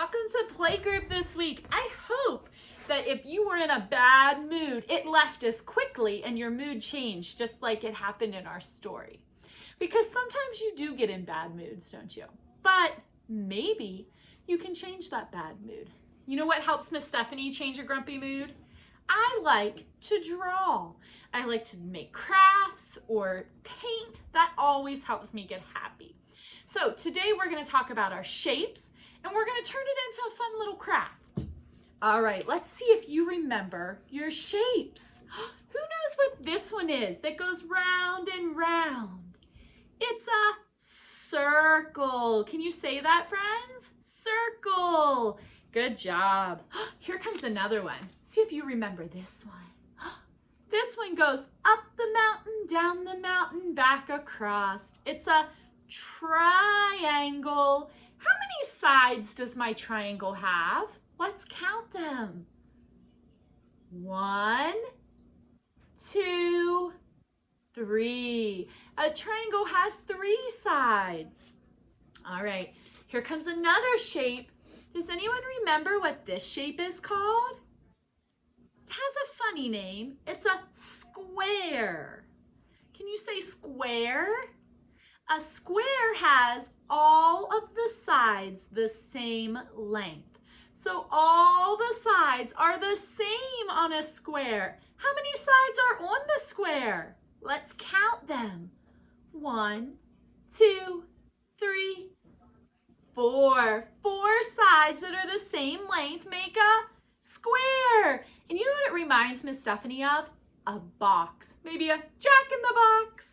Welcome to playgroup this week. I hope that if you were in a bad mood, it left as quickly and your mood changed just like it happened in our story. Because sometimes you do get in bad moods, don't you? But maybe you can change that bad mood. You know what helps Miss Stephanie change a grumpy mood? I like to draw. I like to make crafts or paint. That always helps me get happy. So today we're going to talk about our shapes and we're going to turn it into a fun little craft. All right, let's see if you remember your shapes. Who knows what this one is that goes round and round? It's a circle. Can you say that, friends? Circle. Good job. Here comes another one. See if you remember this one. This one goes up the mountain, down the mountain, back across. It's a triangle. How many sides does my triangle have? Let's count them. 1, 2, 3. A triangle has 3 sides. All right, here comes another shape. Does anyone remember what this shape is called? It has a funny name. It's a square. Can you say square? A square has all of the sides the same length. So all the sides are the same on a square. How many sides are on the square? Let's count them. 1, 2, 3, 4. 4 sides that are the same length make a square. And you know what it reminds Miss Stephanie of? A box. Maybe a jack-in-the-box.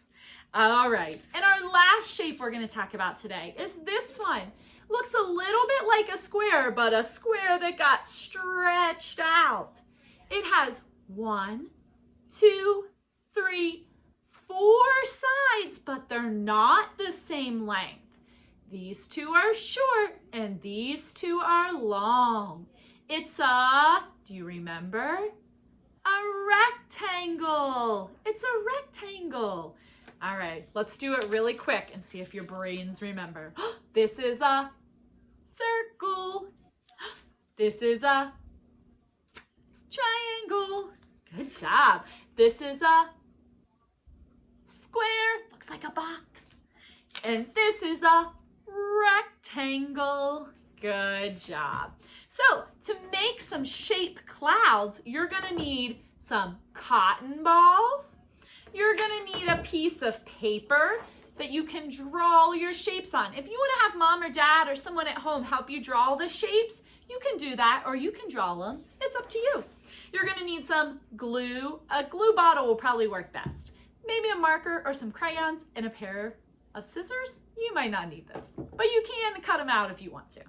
All right, and our last shape we're going to talk about today is this one. Looks a little bit like a square, but a square that got stretched out. It has 1, 2, 3, 4 sides, but they're not the same length. These 2 are short and these 2 are long. It's a, do you remember? A rectangle. It's a rectangle. All right, let's do it really quick and see if your brains remember. This is a circle. This is a triangle. Good job. This is a square. Looks like a box. And this is a rectangle. Good job. So to make some shape clouds, you're going to need some cotton balls. You're going to need a piece of paper that you can draw your shapes on. If you want to have mom or dad or someone at home help you draw the shapes, you can do that, or you can draw them. It's up to you. You're going to need some glue. A glue bottle will probably work best. Maybe a marker or some crayons and a pair of scissors. You might not need those, but you can cut them out if you want to.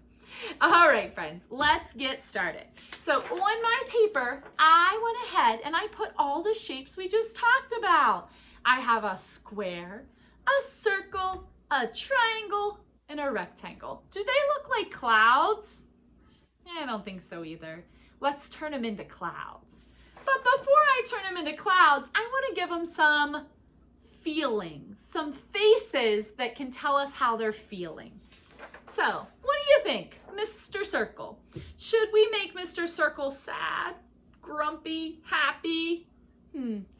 All right, friends, let's get started. So on my paper, I went ahead and I put all the shapes we just talked about. I have a square, a circle, a triangle, and a rectangle. Do they look like clouds? I don't think so either. Let's turn them into clouds. But before I turn them into clouds, I want to give them some feelings, some faces that can tell us how they're feeling. So, what do you think, Mr. Circle? Should we make Mr. Circle sad, grumpy, happy?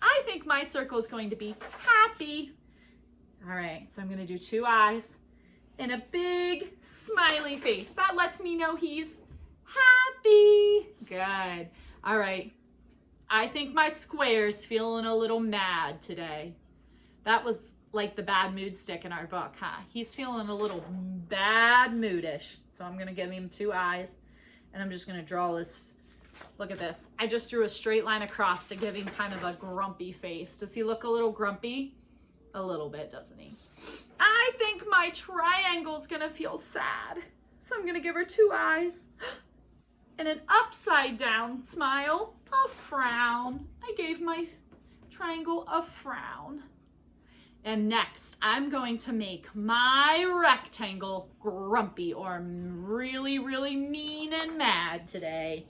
I think my circle is going to be happy. All right, so I'm going to do 2 eyes and a big smiley face. That lets me know he's happy. Good. All right, I think my square's feeling a little mad today. That was like the bad mood stick in our book, huh? He's feeling a little bad moodish. So I'm gonna give him 2 eyes and I'm just gonna draw this. Look at this. I just drew a straight line across to give him kind of a grumpy face. Does he look a little grumpy? A little bit, doesn't he? I think my triangle's gonna feel sad. So I'm gonna give her 2 eyes and an upside down smile, a frown. I gave my triangle a frown. And next, I'm going to make my rectangle grumpy or really, really mean and mad today.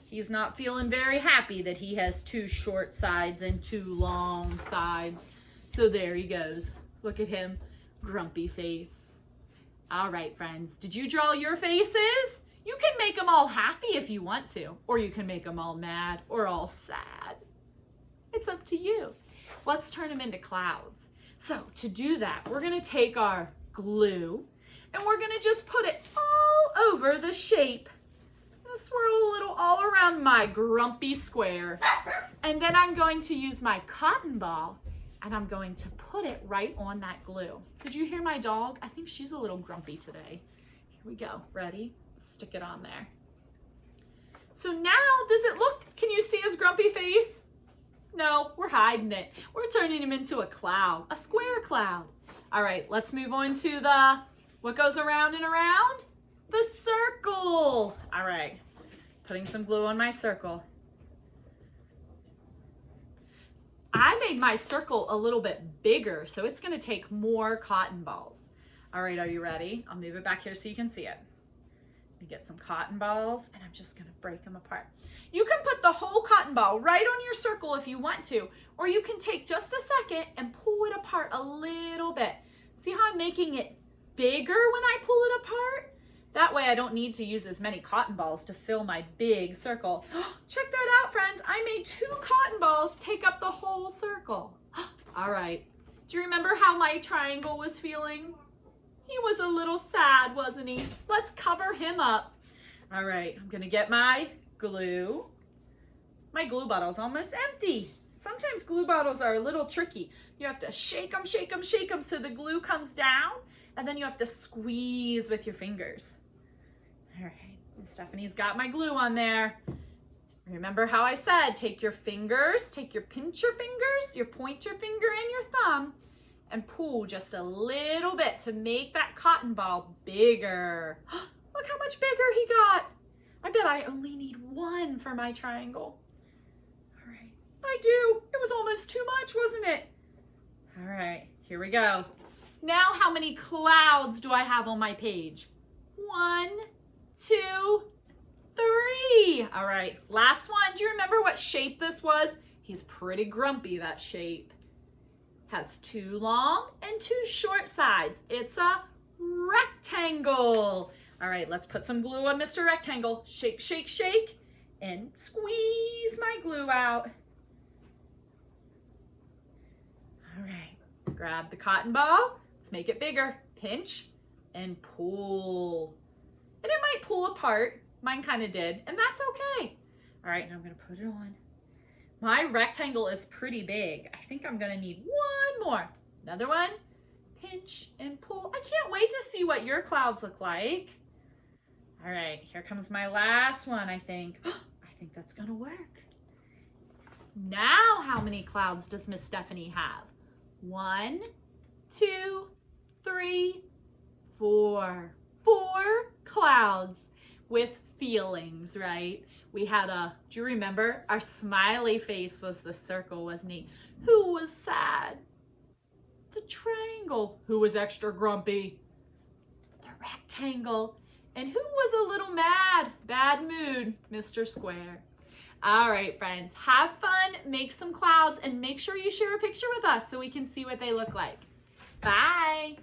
He's not feeling very happy that he has 2 short sides and 2 long sides. So there he goes. Look at him, grumpy face. All right, friends, did you draw your faces? You can make them all happy if you want to, or you can make them all mad or all sad. It's up to you. Let's turn them into clouds. So to do that, we're gonna take our glue and we're gonna just put it all over the shape. I'm gonna swirl a little all around my grumpy square. And then I'm going to use my cotton ball and I'm going to put it right on that glue. Did you hear my dog? I think she's a little grumpy today. Here we go, ready? Stick it on there. So now, does it look, can you see his grumpy face? No, we're hiding it. We're turning him into a cloud, a square cloud. All right, let's move on to the, what goes around and around? The circle. All right, putting some glue on my circle. I made my circle a little bit bigger, so it's gonna take more cotton balls. All right, are you ready? I'll move it back here so you can see it. Let me get some cotton balls and I'm just gonna break them apart. You can put the whole cotton ball right on your circle if you want to, or you can take just a second and pull it apart a little bit. See how I'm making it bigger when I pull it apart? That way I don't need to use as many cotton balls to fill my big circle. Check that out, friends. I made 2 cotton balls take up the whole circle. All right, do you remember how my triangle was feeling? He was a little sad, wasn't he? Let's cover him up. All right, I'm gonna get my glue. My glue bottle's almost empty. Sometimes glue bottles are a little tricky. You have to shake them, shake them, shake them so the glue comes down, and then you have to squeeze with your fingers. All right, Stephanie's got my glue on there. Remember how I said, take your fingers, take your pincher fingers, your pointer finger and your thumb, and pull just a little bit to make that cotton ball bigger. Look how much bigger he got. I bet I only need 1 for my triangle. All right, I do. It was almost too much, wasn't it? All right, here we go. Now how many clouds do I have on my page? 1, 2, 3. All right, last one. Do you remember what shape this was? He's pretty grumpy, that shape. Has 2 long and 2 short sides. It's a rectangle. All right, let's put some glue on Mr. Rectangle. Shake, shake, shake, and squeeze my glue out. All right, grab the cotton ball. Let's make it bigger. Pinch and pull. And it might pull apart. Mine kind of did, and that's okay. All right, now I'm gonna put it on. My rectangle is pretty big. I think I'm gonna need 1 more. Another one, pinch and pull. I can't wait to see what your clouds look like. All right, here comes my last one, I think. I think that's gonna work. Now, how many clouds does Miss Stephanie have? 1, 2, 3, 4. 4 clouds with feelings, right? We had do you remember? Our smiley face was the circle, wasn't he? Who was sad? The triangle. Who was extra grumpy? The rectangle. And who was a little mad? Bad mood? Mr. Square. All right, friends, have fun, make some clouds, and make sure you share a picture with us so we can see what they look like. Bye.